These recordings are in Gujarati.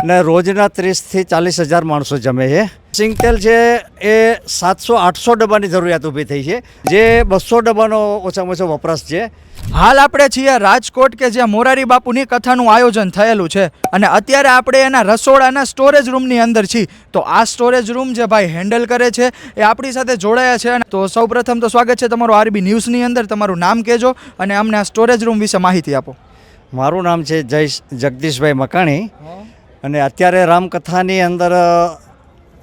ને રોજના 30 થી 40 હજાર માણસો જમે છે। સિંગતેલ છે એ 700-800 ડબ્બાની જરૂરિયાત ઊભી થઈ છે, જે 200 ડબ્બાનો ઓછામાં ઓછો વપરાશ છે। હાલ આપણે છીએ રાજકોટ કે જ્યાં મોરારી બાપુની કથાનું આયોજન થયેલું છે અને અત્યારે આપણે એના રસોડાના સ્ટોરેજ રૂમની અંદર છીએ। તો આ સ્ટોરેજ રૂમ જે ભાઈ હેન્ડલ કરે છે એ આપણી સાથે જોડાયા છે। તો સૌપ્રથમ તો સ્વાગત છે તમારું આરબી ન્યૂઝની અંદર। તમારું નામ કહેજો અને અમને આ સ્ટોરેજ રૂમ વિશે માહિતી આપો। મારું નામ છે જગદીશભાઈ મકાણી અને અત્યારે રામકથાની અંદર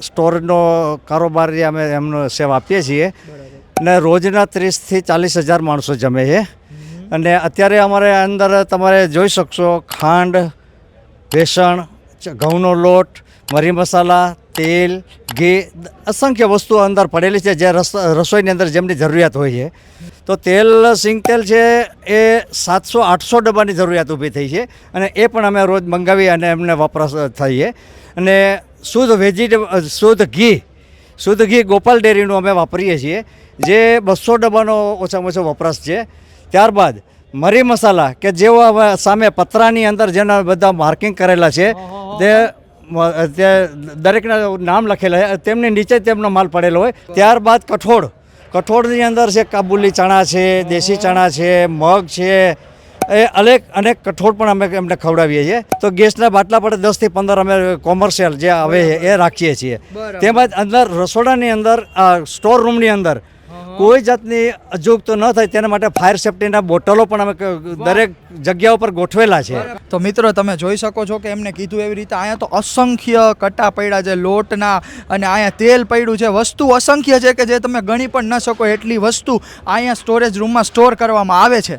સ્ટોરનો કારોબારી અમે એમનો સેવા આપીએ છીએ અને રોજના 30 થી 40 હજાર માણસો જમે છે। અને અત્યારે અમારે અંદર તમારે જોઈ શકશો ખાંડ, બેસણ, ઘઉંનો લોટ, મરી મસાલા, તેલ, ઘી, અસંખ્ય વસ્તુઓ અંદર પડેલી છે જે રસોઈની અંદર જેમની જરૂરિયાત હોય છે। તો તેલ સિંગતેલ છે એ 700-800 ડબ્બાની જરૂરિયાત ઊભી થઈ છે અને એ પણ અમે રોજ મંગાવી અને એમને વપરાશ થઈએ। અને શુદ્ધ ઘી ગોપાલ ડેરીનું અમે વાપરીએ છીએ, જે 200 ડબ્બાનો ઓછામાં ઓછો વપરાશ છે। ત્યારબાદ મરી મસાલા કે જેઓ સામે પતરાની અંદર જેના બધા માર્કિંગ કરેલા છે તે દરેકના નામ લખેલા છે, તેમની નીચે તેમનો માલ પડેલો હોય। ત્યારબાદ કઠોળની અંદર છે કાબુલી ચણા છે, દેશી ચણા છે, મગ છે, એ અનેક કઠોળ પણ અમે એમને ખવડાવીએ છીએ। તો ગેસના બાટલા પડે 10 થી 15 અમે કોમર્શિયલ જે આવે એ રાખીએ છીએ। તેમજ અંદર રસોડાની અંદર સ્ટોર રૂમની અંદર કોઈ જાતની અજુગતો ન થાય તેના માટે ફાયર સેફ્ટીના બોટલો પણ અમે દરેક જગ્યા ઉપર ગોઠવેલા છે। તો મિત્રો તમે જોઈ શકો છો કે એમને કીધું એવી રીતે અહીંયા તો અસંખ્ય કટા પડ્યા છે લોટના અને અહીંયા તેલ પડ્યું છે। વસ્તુ અસંખ્ય છે કે જે તમે ગણી પણ ન શકો એટલી વસ્તુ અહીંયા સ્ટોરેજ રૂમમાં સ્ટોર કરવામાં આવે છે।